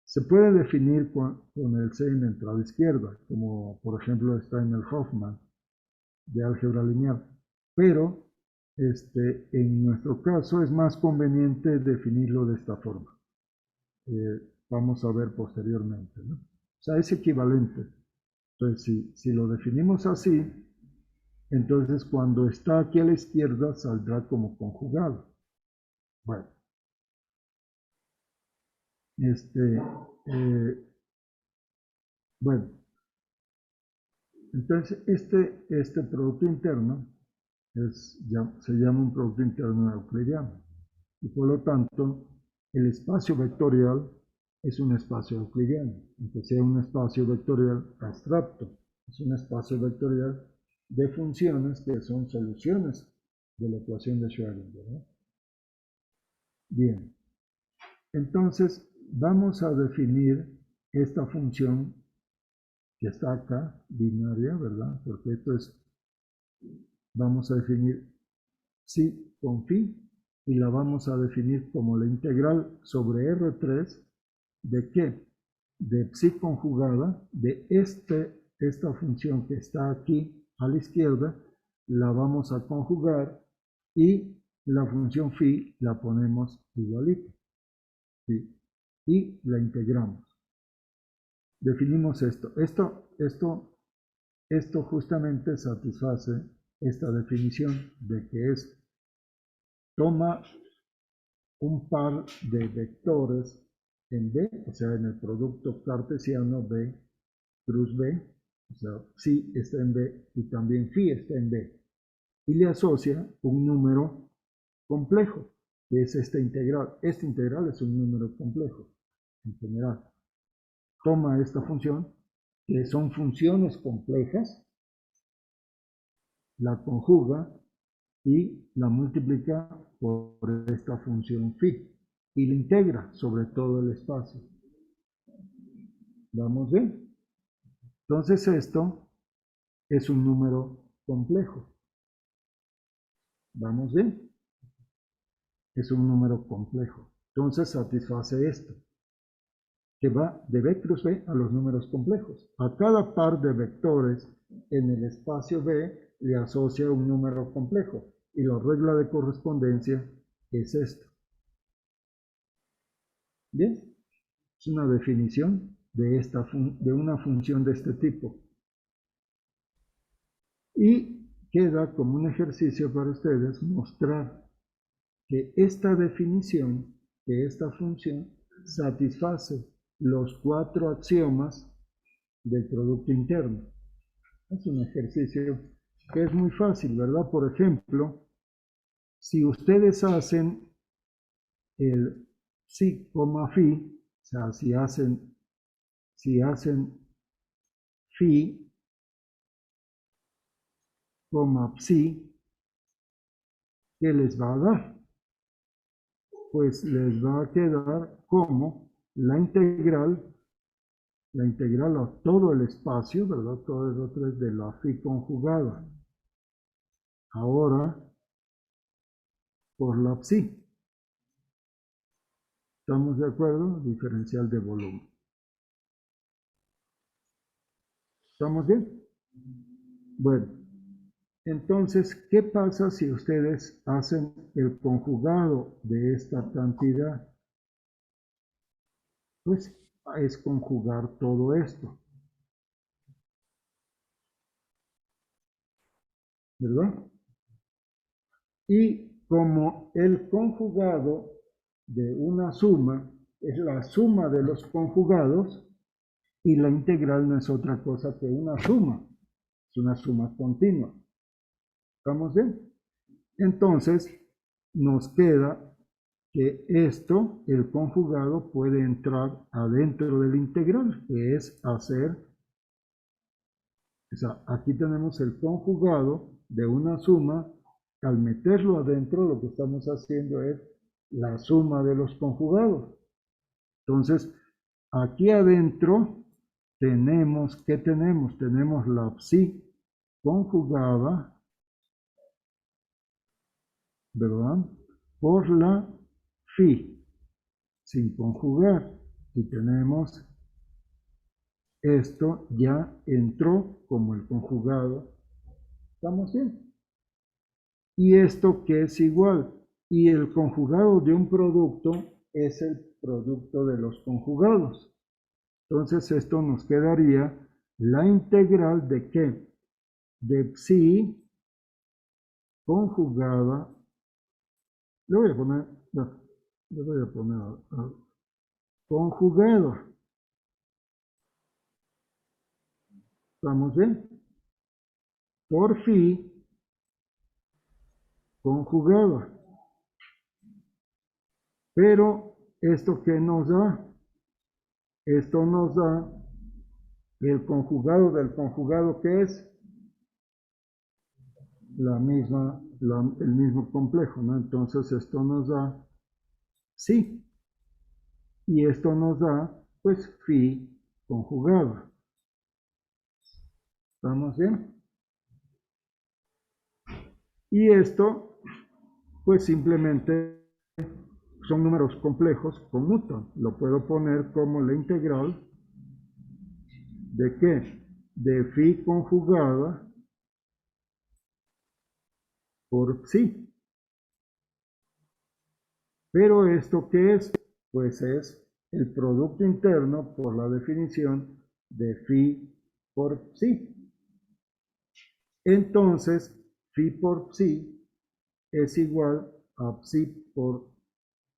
Se puede definir con el C en la entrada izquierda, como por ejemplo está en el Hoffman de álgebra lineal, pero en nuestro caso es más conveniente definirlo de esta forma. Vamos a ver posteriormente, ¿no? O sea, es equivalente. Entonces, si lo definimos así, entonces cuando está aquí a la izquierda saldrá como conjugado. Bueno, eh, bueno, entonces este producto interno se llama un producto interno euclidiano y por lo tanto el espacio vectorial es un espacio euclidiano, aunque sea un espacio vectorial abstracto, es un espacio vectorial de funciones que son soluciones de la ecuación de Schrödinger, ¿no? Bien, entonces vamos a definir esta función que está acá, binaria, ¿verdad? Porque esto es, vamos a definir psi con phi y la vamos a definir como la integral sobre R3 de qué? De psi conjugada de esta función que está aquí a la izquierda, la vamos a conjugar y la función phi la ponemos igualita, ¿sí? Y la integramos. Definimos esto justamente satisface esta definición de que toma un par de vectores en B, o sea, en el producto cartesiano B cruz B, o sea, psi está en B y también phi está en B, y le asocia un número complejo, que es esta integral. Esta integral es un número complejo, en general. Toma esta función, que son funciones complejas, la conjuga y la multiplica por esta función phi y la integra sobre todo el espacio. ¿Vamos bien? Entonces esto es un número complejo. ¿Vamos bien? Es un número complejo. Entonces satisface esto, que va de B cruz B a los números complejos. A cada par de vectores en el espacio B le asocia un número complejo y la regla de correspondencia es esto. Bien, es una definición de una función de este tipo. Y queda como un ejercicio para ustedes mostrar que esta definición, que esta función, satisface los 4 axiomas del producto interno. Es un ejercicio que es muy fácil, ¿verdad? Por ejemplo, si ustedes hacen el psi, phi, o sea, si hacen phi, psi, ¿qué les va a dar? Pues les va a quedar como la integral a todo el espacio, ¿verdad? Todo el otro es de la phi conjugada. Ahora, por la psi. ¿Estamos de acuerdo? Diferencial de volumen. ¿Estamos bien? Bueno, entonces, ¿qué pasa si ustedes hacen el conjugado de esta cantidad? Pues es conjugar todo esto, ¿verdad? Y como el conjugado de una suma es la suma de los conjugados y la integral no es otra cosa que una suma. Es una suma continua. ¿Estamos bien? Entonces, nos queda que esto, el conjugado, puede entrar adentro del integral, que es hacer, o sea, aquí tenemos el conjugado de una suma. Al meterlo adentro, lo que estamos haciendo es la suma de los conjugados. Entonces, aquí adentro tenemos, ¿qué tenemos? Tenemos la psi conjugada, ¿verdad? Por la fi, sin conjugar. Y tenemos esto ya entró como el conjugado. ¿Estamos bien? Y esto que es igual. Y el conjugado de un producto es el producto de los conjugados. Entonces esto nos quedaría la integral de ¿qué? De psi conjugada. Le voy a poner, no, le voy a poner conjugado. ¿Estamos bien? Por fi conjugada. Pero esto que nos da, esto nos da el conjugado del conjugado, que es la misma, el mismo complejo, ¿no? Entonces esto nos da sí, y esto nos da pues fi conjugado. ¿Estamos bien? Y esto pues simplemente son números complejos, conmutan. Lo puedo poner como la integral de ¿qué? De fi conjugada por psi. Pero ¿esto qué es? Pues es el producto interno por la definición de phi por psi. Entonces, phi por psi es igual a psi por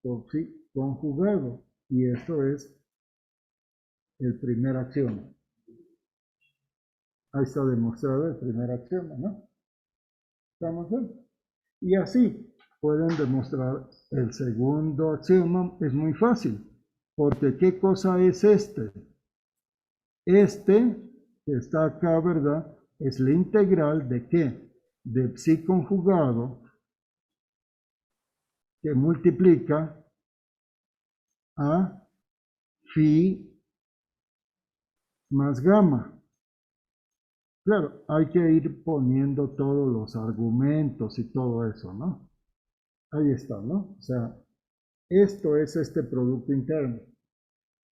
psi conjugado. Y esto es el primer axioma. Ahí está demostrado el primer axioma, ¿no? ¿Estamos bien? Y así pueden demostrar el segundo axioma. Es muy fácil, porque ¿qué cosa es este? Este que está acá, ¿verdad? Es la integral de ¿qué? De psi conjugado que multiplica a phi más gamma. Claro, hay que ir poniendo todos los argumentos y todo eso, ¿no? Ahí está, ¿no? O sea, esto es este producto interno.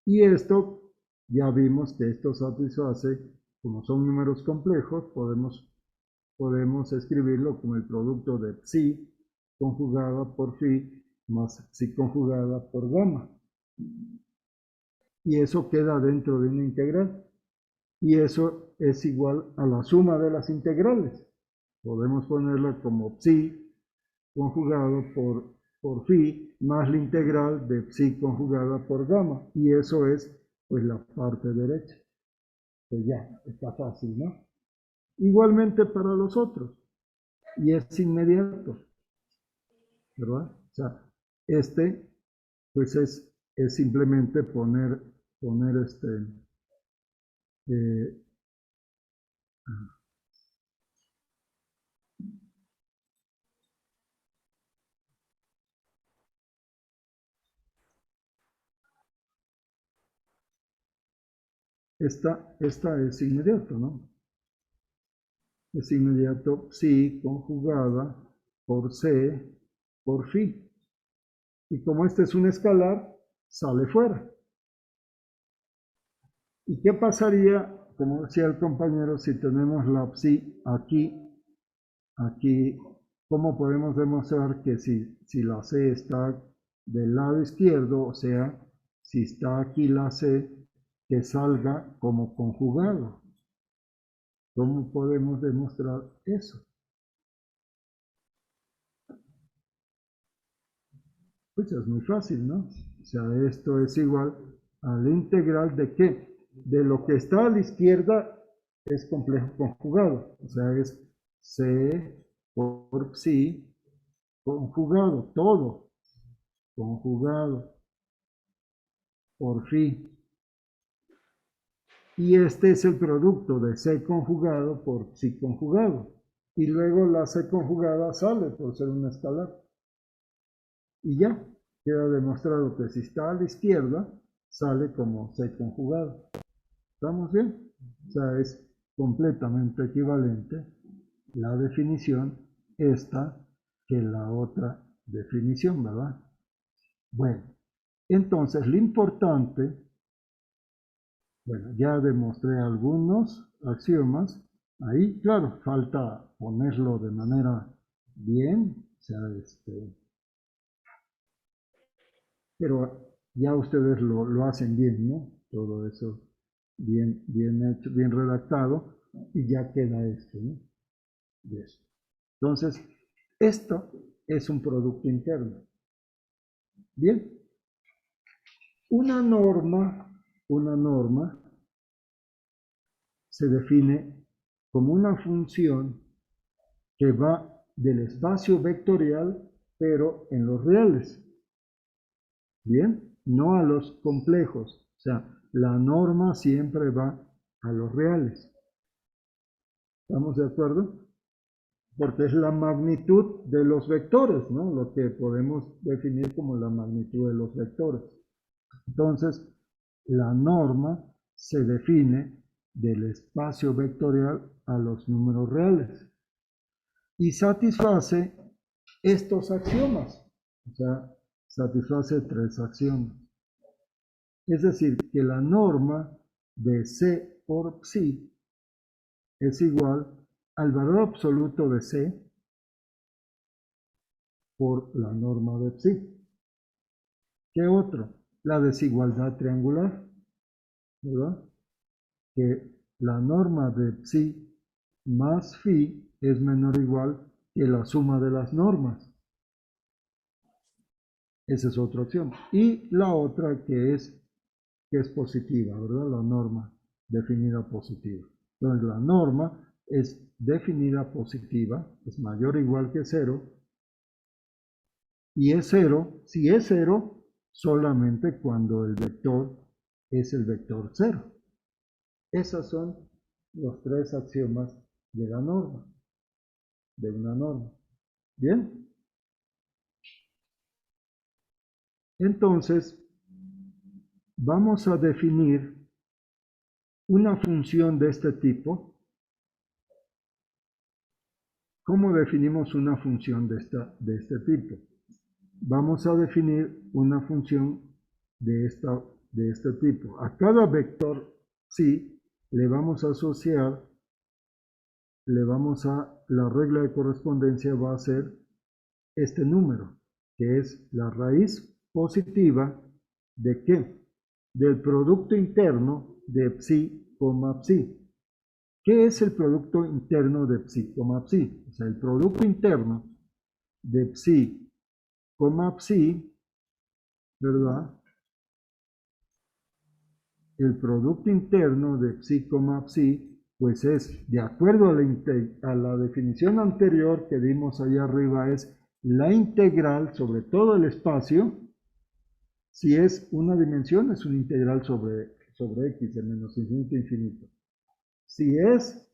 Y esto, ya vimos que esto satisface, como son números complejos, podemos escribirlo como el producto de psi conjugada por phi más psi conjugada por gamma. Y eso queda dentro de una integral. Y eso es igual a la suma de las integrales. Podemos ponerla como psi conjugado por phi más la integral de psi conjugada por gamma. Y eso es pues la parte derecha. Pues ya, está fácil, ¿no? Igualmente para los otros. Y es inmediato, ¿verdad? O sea, este pues es simplemente poner eh, esta es inmediato, ¿no? Es inmediato psi conjugada por c por phi. Y como este es un escalar, sale fuera. ¿Y qué pasaría, como decía el compañero, si tenemos la psi aquí, cómo podemos demostrar que si la c está del lado izquierdo, o sea, si está aquí la c, que salga como conjugado? ¿Cómo podemos demostrar eso? Pues es muy fácil, ¿no? O sea, esto es igual a la integral de ¿qué? De lo que está a la izquierda es complejo conjugado, o sea, es C por psi conjugado, todo conjugado por phi. Y este es el producto de C conjugado por psi conjugado. Y luego la C conjugada sale por ser un escalar. Y ya, queda demostrado que si está a la izquierda, sale como C conjugado. ¿Estamos bien? O sea, es completamente equivalente la definición esta que la otra definición, ¿verdad? Bueno, entonces lo importante, bueno, ya demostré algunos axiomas, ahí, claro, falta ponerlo de manera bien, o sea, pero ya ustedes lo hacen bien, ¿no? Todo eso bien hecho, bien redactado, y ya queda esto, ¿no? De esto. Entonces, esto es un producto interno. Bien, una norma se define como una función que va del espacio vectorial, pero en los reales. Bien, no a los complejos. O sea, la norma siempre va a los reales. ¿Estamos de acuerdo? Porque es la magnitud de los vectores, ¿no? Lo que podemos definir como la magnitud de los vectores. Entonces, la norma se define del espacio vectorial a los números reales y satisface estos axiomas, o sea, satisface tres axiomas. Es decir, que la norma de C por psi es igual al valor absoluto de C por la norma de psi. ¿Qué otro? La desigualdad triangular, ¿verdad? Que la norma de psi más phi es menor o igual que la suma de las normas. Esa es otra opción. Y la otra que es positiva, ¿verdad? La norma definida positiva. Entonces la norma es definida positiva, es mayor o igual que cero, y es cero, si es cero, solamente cuando el vector es el vector cero. Esos son los tres axiomas de la norma, de una norma. Bien, entonces vamos a definir una función de este tipo. ¿Cómo definimos una función de este tipo? Vamos a definir una función de este tipo. A cada vector psi le vamos a asociar, la regla de correspondencia va a ser este número, que es la raíz positiva de ¿qué? Del producto interno de psi, psi. ¿Qué es el producto interno de psi, psi? O sea, el producto interno de psi, psi, ¿verdad? El producto interno de psi, psi, pues es, de acuerdo a la definición anterior que dimos allá arriba, es la integral sobre todo el espacio. Si es una dimensión, es una integral sobre x de menos infinito a infinito. Si es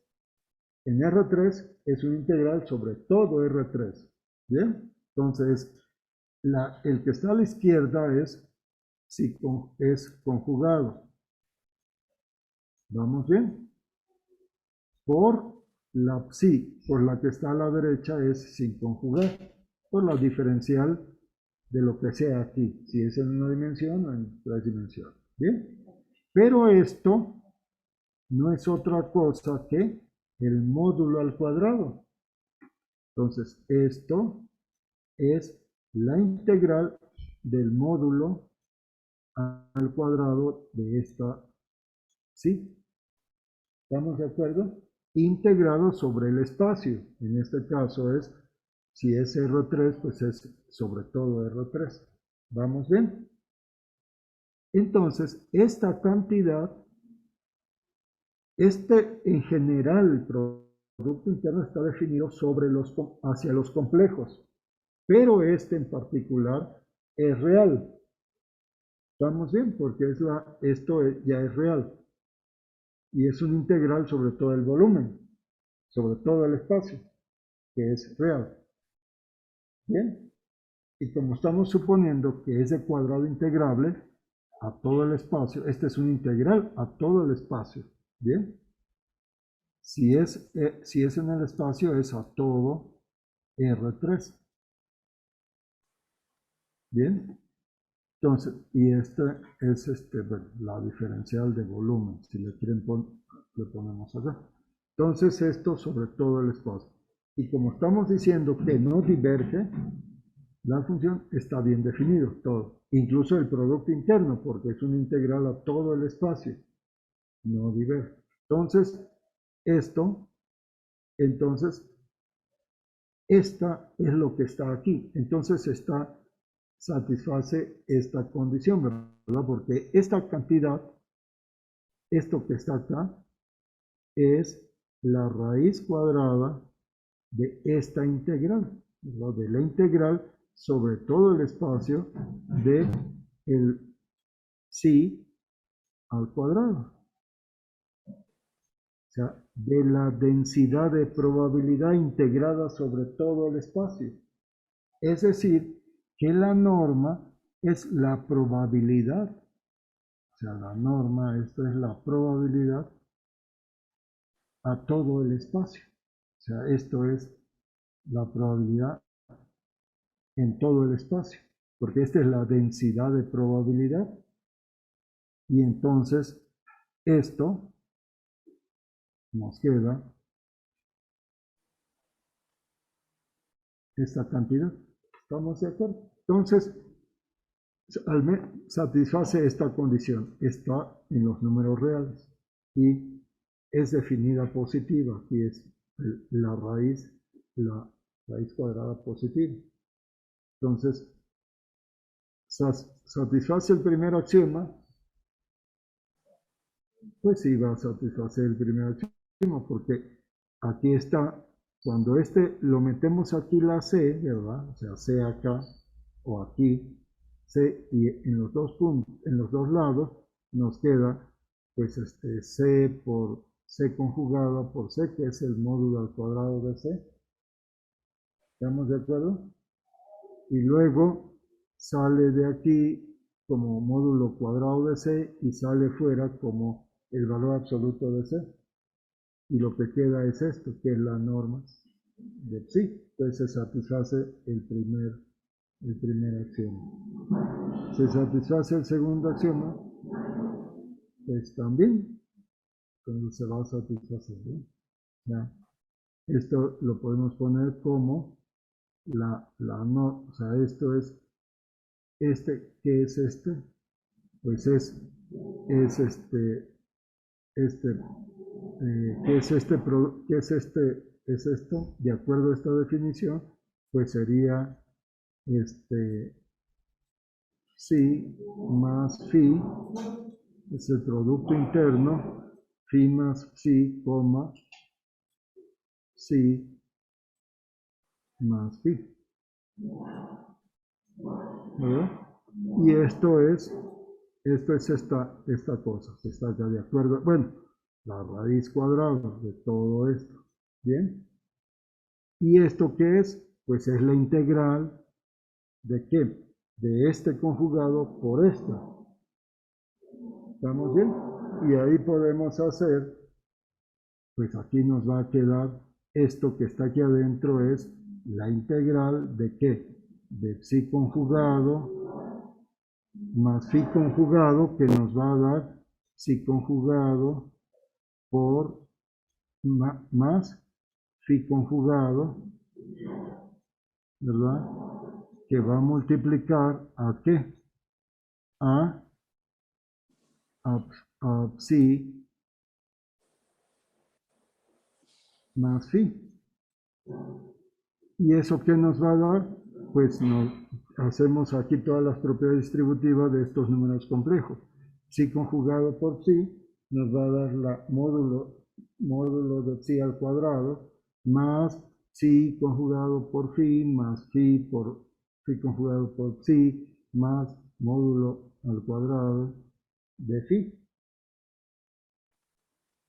en R3, es una integral sobre todo R3. ¿Bien? Entonces, el que está a la izquierda es conjugado. ¿Vamos bien? Por la psi, por la que está a la derecha, es sin conjugar. Por la diferencial de lo que sea aquí. Si es en una dimensión o en tres dimensiones. ¿Bien? Pero esto no es otra cosa que el módulo al cuadrado. Entonces, esto es la integral del módulo al cuadrado de esta, ¿sí? ¿Estamos de acuerdo? Integrado sobre el espacio. En este caso es, si es R3, pues es sobre todo R3. ¿Vamos bien? Entonces, esta cantidad En general, el Producto Interno está definido hacia los complejos, pero este en particular es real. ¿Estamos bien? Porque ya es real. Y es un integral sobre todo el volumen, sobre todo el espacio, que es real. ¿Bien? Y como estamos suponiendo que es de cuadrado integrable a todo el espacio, este es un integral a todo el espacio. ¿Bien? Si es en el espacio, es a todo R3. ¿Bien? Entonces, y esta es bueno, la diferencial de volumen, si le le ponemos acá. Entonces, esto sobre todo el espacio. Y como estamos diciendo que no diverge, la función está bien definido todo. Incluso el producto interno, porque es un integral a todo el espacio. No diverge. Entonces, esto, entonces, esta es lo que está aquí. Entonces, satisface esta condición, ¿verdad? Porque esta cantidad, esto que está acá, es la raíz cuadrada de esta integral, ¿verdad? De la integral sobre todo el espacio de el psi al cuadrado. O sea, de la densidad de probabilidad integrada sobre todo el espacio. Es decir, que la norma es la probabilidad. O sea, la norma, esto es la probabilidad a todo el espacio. O sea, esto es la probabilidad en todo el espacio. Porque esta es la densidad de probabilidad. Y entonces, esto nos queda esta cantidad. ¿Estamos de acuerdo? Entonces, satisface esta condición. Está en los números reales. Y es definida positiva. Aquí es la raíz cuadrada positiva. Entonces, satisface el primer axioma, pues sí va a satisfacer el primer axioma, porque aquí está, cuando lo metemos aquí la C, ¿verdad? O sea, C acá o aquí, C, y en los dos puntos, en los dos lados, nos queda, pues, C por C conjugada por C, que es el módulo al cuadrado de C. ¿Estamos de acuerdo? Y luego sale de aquí como módulo cuadrado de C y sale fuera como el valor absoluto de C. Y lo que queda es esto, que es la norma de psi. Entonces se satisface el primer axioma. Se satisface el segundo axioma, pues también, cuando se va a satisfacer. ¿Ya? Esto lo podemos poner como no, o sea, esto es ¿qué es este? Pues es ¿qué es qué es es esto? De acuerdo a esta definición, pues sería psi más phi, es el producto interno, phi más psi, coma, psi más phi, ¿verdad? Y esto es esta cosa, que está ya de acuerdo, bueno, la raíz cuadrada de todo esto, ¿bien? ¿Y esto qué es? Pues es la integral de qué? De este conjugado por esta. ¿Estamos bien? Y ahí podemos hacer, pues aquí nos va a quedar esto que está aquí adentro es la integral de qué? De psi conjugado más phi conjugado que nos va a dar psi conjugado por más phi conjugado, ¿verdad? Que va a multiplicar a qué? A, a psi más phi. ¿Y eso qué nos va a dar? Pues hacemos aquí todas las propiedades distributivas de estos números complejos. Psi conjugado por psi nos va a dar la módulo de psi al cuadrado más psi conjugado por phi más phi conjugado por psi más módulo al cuadrado de phi.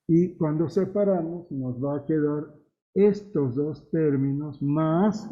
Y cuando separamos nos va a quedar estos dos términos más